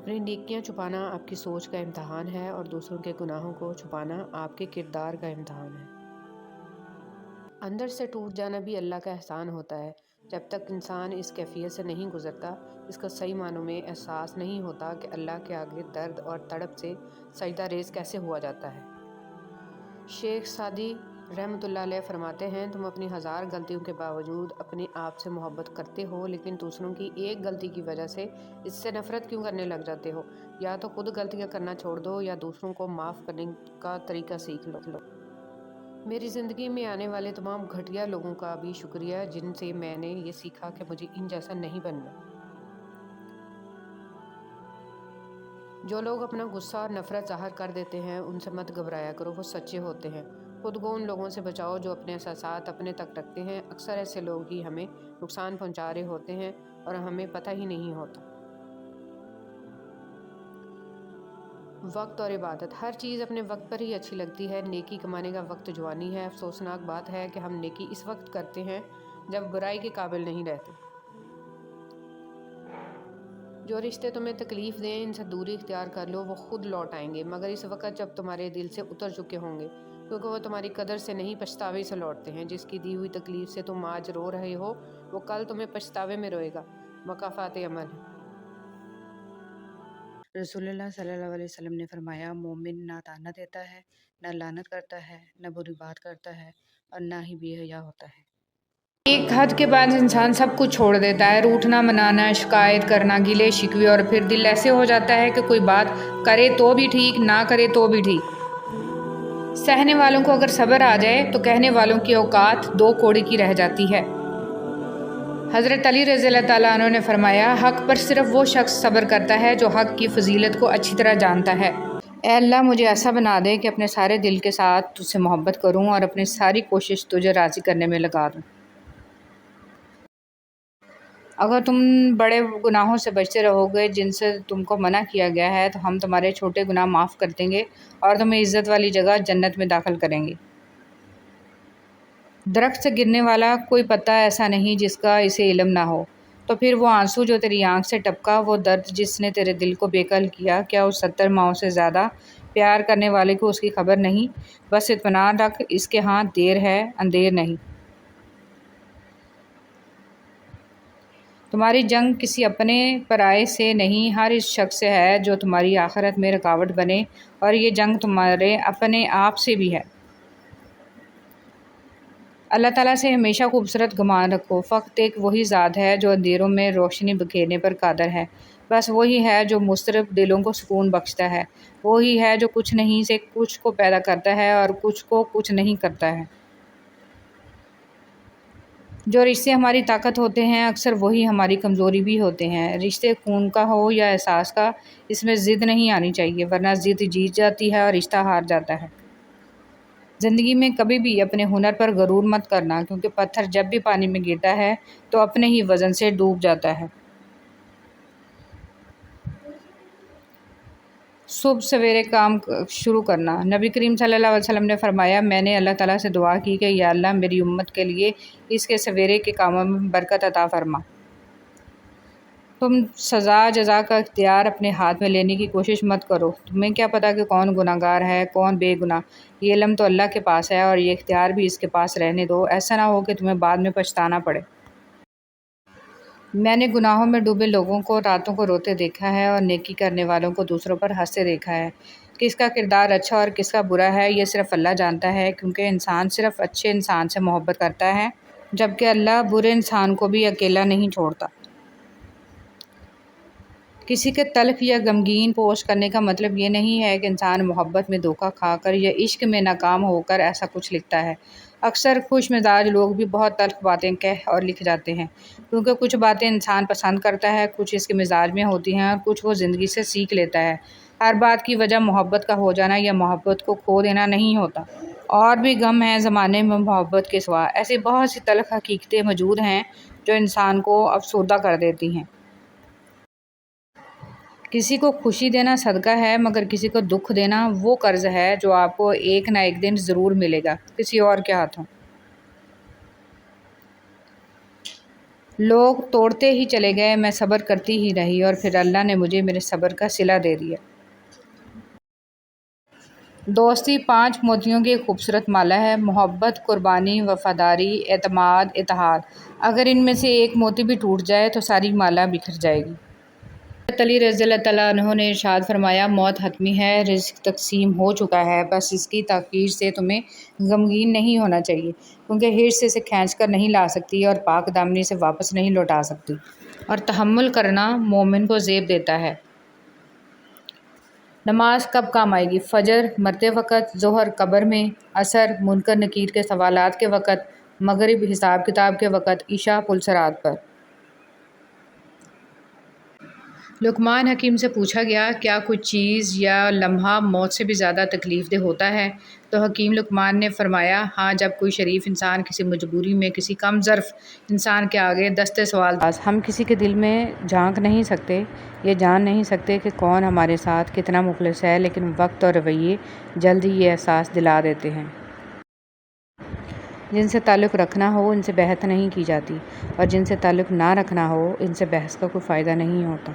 اپنی نیکیاں چھپانا آپ کی سوچ کا امتحان ہے اور دوسروں کے گناہوں کو چھپانا آپ کے کردار کا امتحان ہے۔ اندر سے ٹوٹ جانا بھی اللہ کا احسان ہوتا ہے۔ جب تک انسان اس کیفیت سے نہیں گزرتا، اس کا صحیح معنوں میں احساس نہیں ہوتا کہ اللہ کے آگے درد اور تڑپ سے سجدہ ریز کیسے ہوا جاتا ہے۔ شیخ سعدی رحمۃ اللہ علیہ فرماتے ہیں، تم اپنی 1000 غلطیوں کے باوجود اپنے آپ سے محبت کرتے ہو، لیکن دوسروں کی ایک غلطی کی وجہ سے اس سے نفرت کیوں کرنے لگ جاتے ہو؟ یا تو خود غلطیاں کرنا چھوڑ دو یا دوسروں کو معاف کرنے کا طریقہ سیکھ لو۔ میری زندگی میں آنے والے تمام گھٹیا لوگوں کا بھی شکریہ، جن سے میں نے یہ سیکھا کہ مجھے ان جیسا نہیں بننا۔ جو لوگ اپنا غصہ اور نفرت ظاہر کر دیتے ہیں، ان سے مت گھبرایا کرو، وہ سچے ہوتے ہیں۔ خود کو ان لوگوں سے بچاؤ جو اپنے احساسات اپنے تک رکھتے ہیں۔ اکثر ایسے لوگ ہی ہمیں نقصان پہنچا رہے ہوتے ہیں اور ہمیں پتہ ہی نہیں ہوتا۔ وقت اور عبادت۔ ہر چیز اپنے وقت پر ہی اچھی لگتی ہے۔ نیکی کمانے کا وقت جوانی ہے۔ افسوسناک بات ہے کہ ہم نیکی اس وقت کرتے ہیں جب برائی کے قابل نہیں رہتے۔ جو رشتے تمہیں تکلیف دیں، ان سے دوری اختیار کر لو، وہ خود لوٹ آئیں گے، مگر اس وقت جب تمہارے دل سے اتر چکے ہوں گے، کیونکہ وہ تمہاری قدر سے نہیں پچھتاوے سے لوٹتے ہیں۔ جس کی دی ہوئی تکلیف سے تم آج رو رہے ہو، وہ کل تمہیں پچھتاوے میں روئے گا۔ مکافات عمل۔ رسول اللہ صلی اللہ علیہ وسلم نے فرمایا، مومن نہ طعنہ دیتا ہے، نہ لعنت کرتا ہے، نہ بری بات کرتا ہے اور نہ ہی بے حیا ہوتا ہے۔ ایک حد کے بعد انسان سب کچھ چھوڑ دیتا ہے، روٹھنا منانا، شکایت کرنا، گلے شکوے، اور پھر دل ایسے ہو جاتا ہے کہ کوئی بات کرے تو بھی ٹھیک، نہ کرے تو بھی ٹھیک۔ سہنے والوں کو اگر صبر آ جائے تو کہنے والوں کی اوقات 2 کوڑی کی رہ جاتی ہے۔ حضرت علی رضی اللہ تعالیٰ عنہ نے فرمایا، حق پر صرف وہ شخص صبر کرتا ہے جو حق کی فضیلت کو اچھی طرح جانتا ہے۔ اے اللہ، مجھے ایسا بنا دے کہ اپنے سارے دل کے ساتھ تجھ سے محبت کروں اور اپنی ساری کوشش تجھے راضی کرنے میں لگا دوں۔ اگر تم بڑے گناہوں سے بچتے رہو گے جن سے تم کو منع کیا گیا ہے، تو ہم تمہارے چھوٹے گناہ معاف کر دیں گے اور تمہیں عزت والی جگہ جنت میں داخل کریں گے۔ درخت سے گرنے والا کوئی پتا ایسا نہیں جس کا اسے علم نہ ہو، تو پھر وہ آنسو جو تیری آنکھ سے ٹپکا، وہ درد جس نے تیرے دل کو بےکل کیا، کیا اس 70 ماؤں سے زیادہ پیار کرنے والے کو اس کی خبر نہیں؟ بس اطمینان رکھ، اس کے ہاں دیر ہے، اندیر نہیں۔ تمہاری جنگ کسی اپنے پرائے سے نہیں، ہر اس شخص سے ہے جو تمہاری آخرت میں رکاوٹ بنے، اور یہ جنگ تمہارے اپنے آپ سے بھی ہے۔ اللہ تعالیٰ سے ہمیشہ خوبصورت گمان رکھو۔ فقط ایک وہی ذات ہے جو اندھیروں میں روشنی بکھیرنے پر قادر ہے۔ بس وہی ہے جو مضطرب دلوں کو سکون بخشتا ہے۔ وہی ہے جو کچھ نہیں سے کچھ کو پیدا کرتا ہے اور کچھ کو کچھ نہیں کرتا ہے۔ جو رشتے ہماری طاقت ہوتے ہیں، اکثر وہی ہماری کمزوری بھی ہوتے ہیں۔ رشتے خون کا ہو یا احساس کا، اس میں ضد نہیں آنی چاہیے، ورنہ ضد جیت جاتی ہے اور رشتہ ہار جاتا ہے۔ زندگی میں کبھی بھی اپنے ہنر پر غرور مت کرنا، کیونکہ پتھر جب بھی پانی میں گرتا ہے تو اپنے ہی وزن سے ڈوب جاتا ہے۔ صبح سویرے کام شروع کرنا۔ نبی کریم صلی اللہ علیہ وسلم نے فرمایا، میں نے اللہ تعالیٰ سے دعا کی کہ یا اللہ، میری امت کے لیے اس کے سویرے کے کاموں میں برکت عطا فرما۔ تم سزا جزا کا اختیار اپنے ہاتھ میں لینے کی کوشش مت کرو۔ تمہیں کیا پتہ کہ کون گناہ گار ہے، کون بے گناہ؟ یہ علم تو اللہ کے پاس ہے، اور یہ اختیار بھی اس کے پاس رہنے دو۔ ایسا نہ ہو کہ تمہیں بعد میں پچھتانا پڑے۔ میں نے گناہوں میں ڈوبے لوگوں کو راتوں کو روتے دیکھا ہے اور نیکی کرنے والوں کو دوسروں پر ہنستے دیکھا ہے۔ کس کا کردار اچھا اور کس کا برا ہے، یہ صرف اللہ جانتا ہے، کیونکہ انسان صرف اچھے انسان سے محبت کرتا ہے، جبکہ اللہ برے انسان کو بھی اکیلا نہیں چھوڑتا۔ کسی کے تلخ یا غمگین پوسٹ کرنے کا مطلب یہ نہیں ہے کہ انسان محبت میں دھوکہ کھا کر یا عشق میں ناکام ہو کر ایسا کچھ لکھتا ہے۔ اکثر خوش مزاج لوگ بھی بہت تلخ باتیں کہہ اور لکھ جاتے ہیں، کیونکہ کچھ باتیں انسان پسند کرتا ہے، کچھ اس کے مزاج میں ہوتی ہیں اور کچھ وہ زندگی سے سیکھ لیتا ہے۔ ہر بات کی وجہ محبت کا ہو جانا یا محبت کو کھو دینا نہیں ہوتا۔ اور بھی غم ہیں زمانے میں محبت کے سوا۔ ایسی بہت سی تلخ حقیقتیں موجود ہیں جو انسان کو افسردہ کر دیتی ہیں۔ کسی کو خوشی دینا صدقہ ہے، مگر کسی کو دکھ دینا وہ قرض ہے جو آپ کو ایک نہ ایک دن ضرور ملے گا، کسی اور کے ہاتھوں۔ لوگ توڑتے ہی چلے گئے، میں صبر کرتی ہی رہی اور پھر اللہ نے مجھے میرے صبر کا صلہ دے دیا۔ دوستی 5 موتیوں کی ایک خوبصورت مالا ہے، محبت، قربانی، وفاداری، اعتماد، اتحاد۔ اگر ان میں سے ایک موتی بھی ٹوٹ جائے تو ساری مالا بکھر جائے گی۔ حضرت علی رضی اللہ تعالیٰ عنہ نے ارشاد فرمایا، موت حتمی ہے، رزق تقسیم ہو چکا ہے، بس اس کی تاخیر سے تمہیں غمگین نہیں ہونا چاہیے، کیونکہ حرص اسے کھینچ کر نہیں لا سکتی اور پاک دامنی سے واپس نہیں لوٹا سکتی، اور تحمل کرنا مومن کو زیب دیتا ہے۔ نماز کب کام آئے گی؟ فجر مرتے وقت، ظہر قبر میں، عصر منکر نکیر کے سوالات کے وقت، مغرب حساب کتاب کے وقت، عشاء پل صراط پر۔ لقمان حکیم سے پوچھا گیا، کیا کوئی چیز یا لمحہ موت سے بھی زیادہ تکلیف دہ ہوتا ہے؟ تو حکیم لقمان نے فرمایا، ہاں، جب کوئی شریف انسان کسی مجبوری میں کسی کم ظرف انسان کے آگے دستے سوال ہم کسی کے دل میں جھانک نہیں سکتے، یہ جان نہیں سکتے کہ کون ہمارے ساتھ کتنا مخلص ہے، لیکن وقت اور رویے جلد ہی یہ احساس دلا دیتے ہیں۔ جن سے تعلق رکھنا ہو ان سے بحث نہیں کی جاتی، اور جن سے تعلق نہ رکھنا ہو ان سے بحث کا کوئی فائدہ نہیں ہوتا۔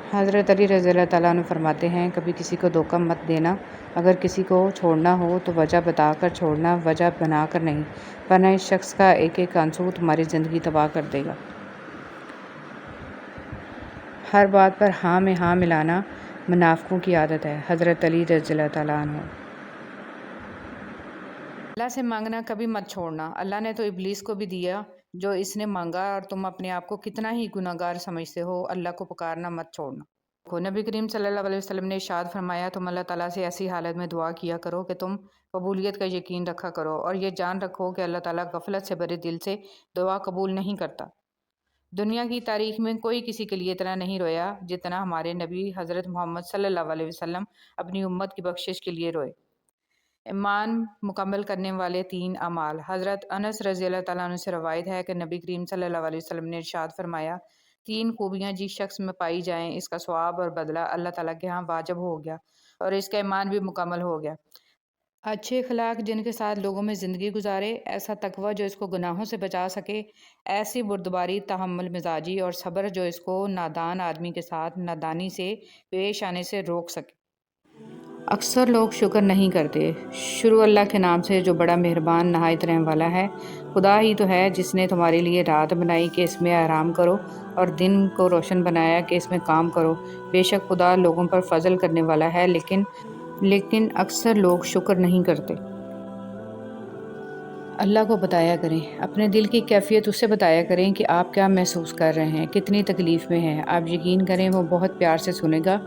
حضرت علی رضی اللہ تعالیٰ عنہ فرماتے ہیں، کبھی کسی کو دھوکہ مت دینا، اگر کسی کو چھوڑنا ہو تو وجہ بتا کر چھوڑنا، وجہ بنا کر نہیں، ورنہ اس شخص کا ایک ایک آنسو تمہاری زندگی تباہ کر دے گا۔ ہر بات پر ہاں میں ہاں ملانا منافقوں کی عادت ہے۔ حضرت علی رضی اللہ تعالیٰ عنہ۔ اللہ سے مانگنا کبھی مت چھوڑنا، اللہ نے تو ابلیس کو بھی دیا جو اس نے مانگا، اور تم اپنے آپ کو کتنا ہی گناہ گار سمجھتے ہو، اللہ کو پکارنا مت چھوڑنا۔ نبی کریم صلی اللہ علیہ وسلم نے ارشاد فرمایا، تم اللہ تعالیٰ سے ایسی حالت میں دعا کیا کرو کہ تم قبولیت کا یقین رکھا کرو، اور یہ جان رکھو کہ اللہ تعالیٰ غفلت سے بھرے دل سے دعا قبول نہیں کرتا۔ دنیا کی تاریخ میں کوئی کسی کے لیے اتنا نہیں رویا جتنا ہمارے نبی حضرت محمد صلی اللہ علیہ وسلم اپنی امت کی بخشش کے لیے روئے۔ ایمان مکمل کرنے والے 3 اعمال۔ حضرت انس رضی اللہ تعالیٰ عنہ سے روایت ہے کہ نبی کریم صلی اللہ علیہ وسلم نے ارشاد فرمایا، 3 خوبیاں جس شخص میں پائی جائیں، اس کا ثواب اور بدلہ اللہ تعالیٰ کے ہاں واجب ہو گیا اور اس کا ایمان بھی مکمل ہو گیا۔ اچھے اخلاق جن کے ساتھ لوگوں میں زندگی گزارے، ایسا تقوی جو اس کو گناہوں سے بچا سکے، ایسی بردباری، تحمل مزاجی اور صبر جو اس کو نادان آدمی کے ساتھ نادانی سے پیش آنے سے روک سکے۔ اکثر لوگ شکر نہیں کرتے۔ شروع اللہ کے نام سے جو بڑا مہربان نہایت رحم والا ہے۔ خدا ہی تو ہے جس نے تمہارے لیے رات بنائی کہ اس میں آرام کرو، اور دن کو روشن بنایا کہ اس میں کام کرو۔ بے شک خدا لوگوں پر فضل کرنے والا ہے، لیکن اکثر لوگ شکر نہیں کرتے۔ اللہ کو بتایا کریں، اپنے دل کی کیفیت اس سے بتایا کریں کہ آپ کیا محسوس کر رہے ہیں، کتنی تکلیف میں ہیں۔ آپ یقین کریں وہ بہت پیار سے سنے گا،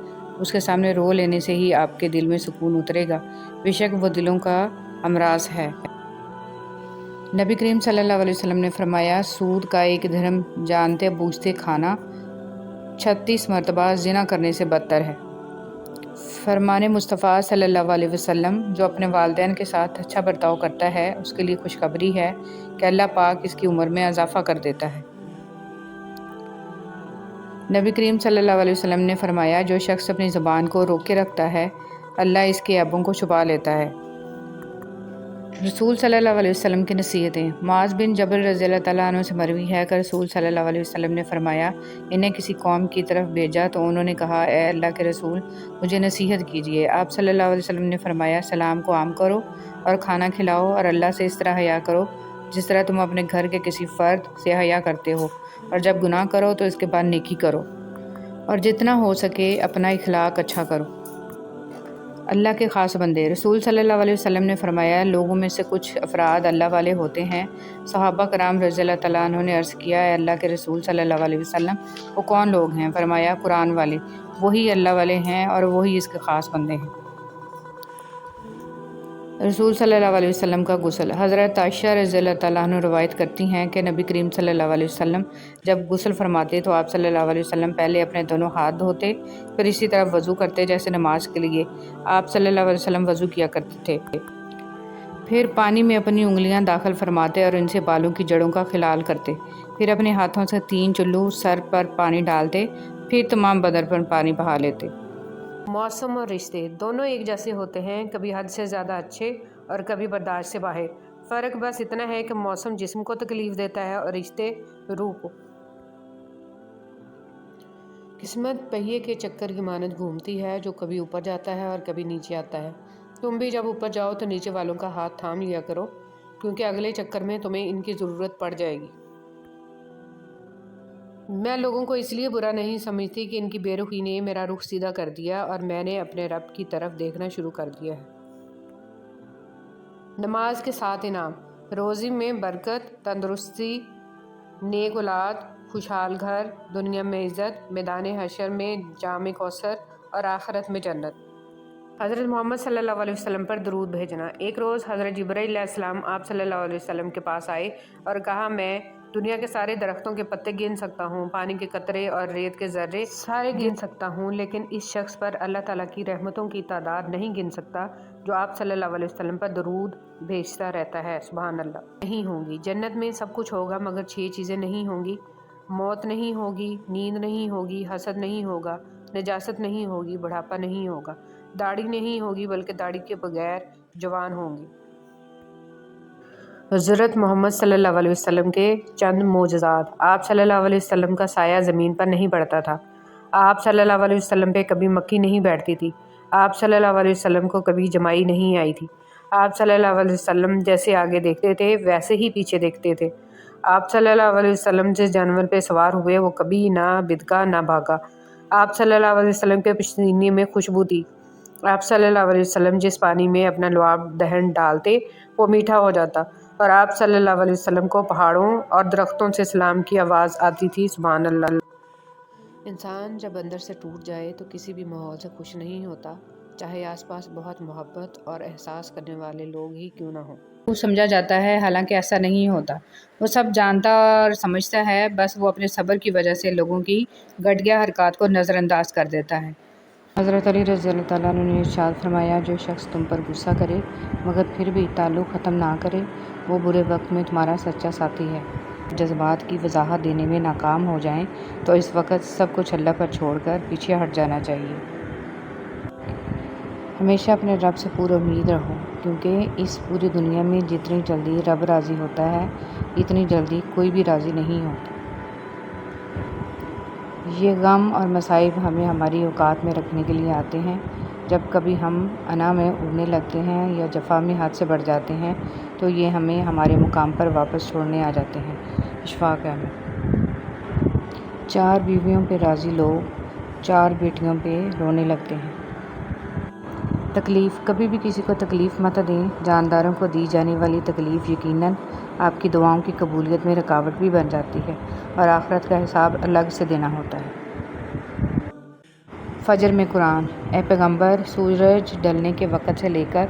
اس کے سامنے رو لینے سے ہی آپ کے دل میں سکون اترے گا، بے شک وہ دلوں کا امراض ہے۔ نبی کریم صلی اللہ علیہ وسلم نے فرمایا، سود کا 1 درہم جانتے بوجھتے کھانا 36 مرتبہ زنا کرنے سے بدتر ہے۔ فرمان مصطفیٰ صلی اللہ علیہ وسلم، جو اپنے والدین کے ساتھ اچھا برتاؤ کرتا ہے اس کے لیے خوشخبری ہے کہ اللہ پاک اس کی عمر میں اضافہ کر دیتا ہے۔ نبی کریم صلی اللہ علیہ وسلم نے فرمایا، جو شخص اپنی زبان کو روکے رکھتا ہے اللہ اس کے عیبوں کو چھپا لیتا ہے۔ رسول صلی اللہ علیہ وسلم کی نصیحتیں۔ معاذ بن جبل رضی اللہ تعالیٰ عنہ سے مروی ہے کہ رسول صلی اللہ علیہ وسلم نے فرمایا، انہیں کسی قوم کی طرف بھیجا تو انہوں نے کہا، اے اللہ کے رسول، مجھے نصیحت کیجیے۔ آپ صلی اللہ علیہ وسلم نے فرمایا، سلام کو عام کرو اور کھانا کھلاؤ، اور اللہ سے اس طرح حیا کرو جس طرح تم اپنے گھر کے کسی فرد سے حیا کرتے ہو، اور جب گناہ کرو تو اس کے بعد نیکی کرو، اور جتنا ہو سکے اپنا اخلاق اچھا کرو۔ اللہ کے خاص بندے۔ رسول صلی اللہ علیہ وسلم نے فرمایا، لوگوں میں سے کچھ افراد اللہ والے ہوتے ہیں۔ صحابہ کرام رضی اللہ تعالیٰ عنہ نے عرض کیا، اے اللہ کے رسول صلی اللہ علیہ وسلم، وہ کون لوگ ہیں؟ فرمایا، قرآن والے، وہی اللہ والے ہیں اور وہی اس کے خاص بندے ہیں۔ رسول صلی اللہ علیہ وسلم کا غسل۔ حضرت عائشہ رضی اللہ تعالیٰ عنہ روایت کرتی ہیں کہ نبی کریم صلی اللہ علیہ وسلم جب غسل فرماتے تو آپ صلی اللہ علیہ وسلم پہلے اپنے دونوں ہاتھ دھوتے، پھر اسی طرح وضو کرتے جیسے نماز کے لیے آپ صلی اللہ علیہ وسلم وضو کیا کرتے تھے۔ پھر پانی میں اپنی انگلیاں داخل فرماتے اور ان سے بالوں کی جڑوں کا خلال کرتے، پھر اپنے ہاتھوں سے 3 چلو سر پر پانی ڈالتے، پھر تمام بدن پر پانی بہا لیتے۔ موسم اور رشتے دونوں ایک جیسے ہوتے ہیں، کبھی حد سے زیادہ اچھے اور کبھی برداشت سے باہر۔ فرق بس اتنا ہے کہ موسم جسم کو تکلیف دیتا ہے اور رشتے روح کو۔ قسمت پہیے کے چکر کی مانند گھومتی ہے، جو کبھی اوپر جاتا ہے اور کبھی نیچے آتا ہے۔ تم بھی جب اوپر جاؤ تو نیچے والوں کا ہاتھ تھام لیا کرو، کیونکہ اگلے چکر میں تمہیں ان کی ضرورت پڑ جائے گی۔ میں لوگوں کو اس لیے برا نہیں سمجھتی کہ ان کی بے رخی نے میرا رخ سیدھا کر دیا اور میں نے اپنے رب کی طرف دیکھنا شروع کر دیا ہے۔ نماز کے 7 انعام: روزی میں برکت، تندرستی، نیک اولاد، خوشحال گھر، دنیا میں عزت، میدان حشر میں جام کوثر اور آخرت میں جنت۔ حضرت محمد صلی اللہ علیہ وسلم پر درود بھیجنا۔ ایک روز حضرت جبرائیل علیہ السلام آپ صلی اللہ علیہ وسلم کے پاس آئے اور کہا، میں دنیا کے سارے درختوں کے پتے گن سکتا ہوں، پانی کے قطرے اور ریت کے ذرے سارے گن سکتا ہوں، لیکن اس شخص پر اللہ تعالیٰ کی رحمتوں کی تعداد نہیں گن سکتا جو آپ صلی اللہ علیہ وسلم پر درود بھیجتا رہتا ہے۔ سبحان اللہ۔ نہیں ہوں گی جنت میں سب کچھ ہوگا مگر 6 چیزیں نہیں ہوں گی: موت نہیں ہوگی، نیند نہیں ہوگی، حسد نہیں ہوگا، نجاست نہیں ہوگی، بڑھاپا نہیں ہوگا، داڑھی نہیں ہوگی بلکہ داڑھی کے بغیر جوان ہوں گے۔ حضرت محمد صلی اللہ علیہ وسلم کے چند معجزات۔ آپ صلی اللہ علیہ وسلم کا سایہ زمین پر نہیں پڑتا تھا۔ آپ صلی اللہ علیہ وسلم پہ کبھی مکھی نہیں بیٹھتی تھی۔ آپ صلی اللہ علیہ وسلم کو کبھی جمائی نہیں آئی تھی۔ آپ صلی اللہ علیہ وسلم جیسے آگے دیکھتے تھے ویسے ہی پیچھے دیکھتے تھے۔ آپ صلی اللہ علیہ وسلم جس جانور پہ سوار ہوئے وہ کبھی نہ بدکا نہ بھاگا۔ آپ صلی اللہ علیہ وسلم کے پسینے میں خوشبو تھی۔ آپ صلی اللہ علیہ وسلم جس پانی میں اپنا لعاب دہن ڈالتے وہ میٹھا ہو جاتا، اور آپ صلی اللہ علیہ وسلم کو پہاڑوں اور درختوں سے سلام کی آواز آتی تھی۔ سبحان اللہ۔ انسان جب اندر سے ٹوٹ جائے تو کسی بھی ماحول سے خوش نہیں ہوتا، چاہے آس پاس بہت محبت اور احساس کرنے والے لوگ ہی کیوں نہ ہوں۔ وہ سمجھا جاتا ہے، حالانکہ ایسا نہیں ہوتا۔ وہ سب جانتا اور سمجھتا ہے، بس وہ اپنے صبر کی وجہ سے لوگوں کی گھٹیا حرکات کو نظر انداز کر دیتا ہے۔ حضرت علی رضی اللہ تعالیٰ عنہ نے ارشاد فرمایا، جو شخص تم پر غصہ کرے مگر پھر بھی تعلق ختم نہ کرے، وہ برے وقت میں تمہارا سچا ساتھی ہے۔ جذبات کی وضاحت دینے میں ناکام ہو جائیں تو اس وقت سب کچھ اللہ پر چھوڑ کر پیچھے ہٹ جانا چاہیے۔ ہمیشہ اپنے رب سے پورا امید رہو، کیونکہ اس پوری دنیا میں جتنی جلدی رب راضی ہوتا ہے اتنی جلدی کوئی بھی راضی نہیں ہوتا۔ یہ غم اور مصائب ہمیں ہماری اوقات میں رکھنے کے لیے آتے ہیں۔ جب کبھی ہم انا میں اڑنے لگتے ہیں یا جفا میں حد سے بڑھ جاتے ہیں تو یہ ہمیں ہمارے مقام پر واپس چھوڑنے آ جاتے ہیں۔ اشفاق احمد۔ 4 بیویوں پہ راضی لوگ 4 بیٹیوں پہ رونے لگتے ہیں۔ تکلیف: کبھی بھی کسی کو تکلیف مت دیں۔ جانداروں کو دی جانے والی تکلیف یقیناً آپ کی دعاؤں کی قبولیت میں رکاوٹ بھی بن جاتی ہے، اور آخرت کا حساب الگ سے دینا ہوتا ہے۔ فجر میں قرآن: اے پیغمبر، سورج ڈھلنے کے وقت سے لے کر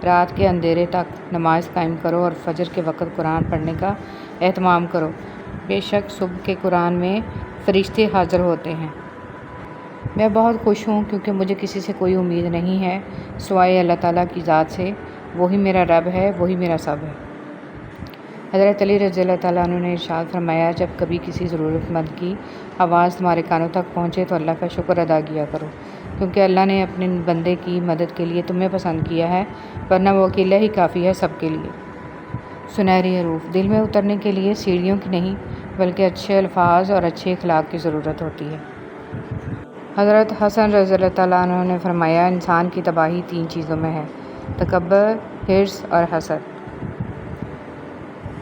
رات کے اندھیرے تک نماز قائم کرو اور فجر کے وقت قرآن پڑھنے کا اہتمام کرو۔ بے شک صبح کے قرآن میں فرشتے حاضر ہوتے ہیں۔ میں بہت خوش ہوں کیونکہ مجھے کسی سے کوئی امید نہیں ہے سوائے اللہ تعالیٰ کی ذات سے۔ وہی میرا رب ہے، وہی میرا سب ہے۔ حضرت علی رضی اللہ تعالیٰ عنہ نے ارشاد فرمایا، جب کبھی کسی ضرورت مند کی آواز تمہارے کانوں تک پہنچے تو اللہ کا شکر ادا کیا کرو، کیونکہ اللہ نے اپنے بندے کی مدد کے لیے تمہیں پسند کیا ہے، ورنہ وہ اکیلا ہی کافی ہے سب کے لیے۔ سنہری حروف: دل میں اترنے کے لیے سیڑھیوں کی نہیں بلکہ اچھے الفاظ اور اچھے اخلاق کی ضرورت ہوتی ہے۔ حضرت حسن رضی اللہ تعالیٰ عنہ نے فرمایا، انسان کی تباہی 3 چیزوں میں ہے: تکبر، حرص اور حسد۔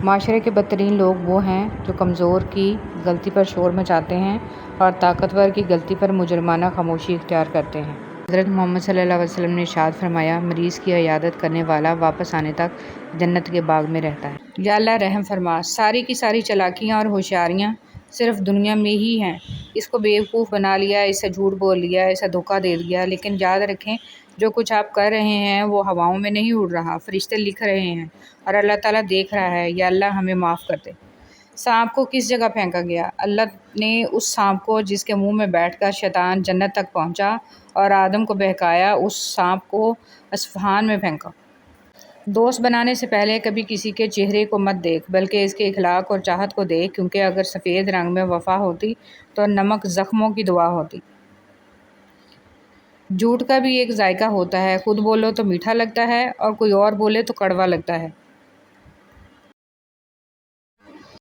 معاشرے کے بدترین لوگ وہ ہیں جو کمزور کی غلطی پر شور مچاتے ہیں اور طاقتور کی غلطی پر مجرمانہ خاموشی اختیار کرتے ہیں۔ حضرت محمد صلی اللہ علیہ وسلم نے ارشاد فرمایا، مریض کی عیادت کرنے والا واپس آنے تک جنت کے باغ میں رہتا ہے۔ یا اللہ رحم فرما، ساری کی ساری چالاکیاں اور ہوشیاریاں صرف دنیا میں ہی ہیں۔ اس کو بیوقوف بنا لیا، اسے جھوٹ بول لیا، اسے دھوکہ دے دیا، لیکن یاد رکھیں جو کچھ آپ کر رہے ہیں وہ ہواؤں میں نہیں اڑ رہا، فرشتے لکھ رہے ہیں اور اللہ تعالیٰ دیکھ رہا ہے۔ یا اللہ ہمیں معاف کر دے۔ سانپ کو کس جگہ پھینکا گیا؟ اللہ نے اس سانپ کو جس کے منہ میں بیٹھ کر شیطان جنت تک پہنچا اور آدم کو بہکایا، اس سانپ کو اصفہان میں پھینکا۔ دوست بنانے سے پہلے کبھی کسی کے چہرے کو مت دیکھ بلکہ اس کے اخلاق اور چاہت کو دیکھ، کیونکہ اگر سفید رنگ میں وفا ہوتی تو نمک زخموں کی دوا ہوتی۔ جھوٹ کا بھی ایک ذائقہ ہوتا ہے، خود بولو تو میٹھا لگتا ہے اور کوئی اور بولے تو کڑوا لگتا ہے۔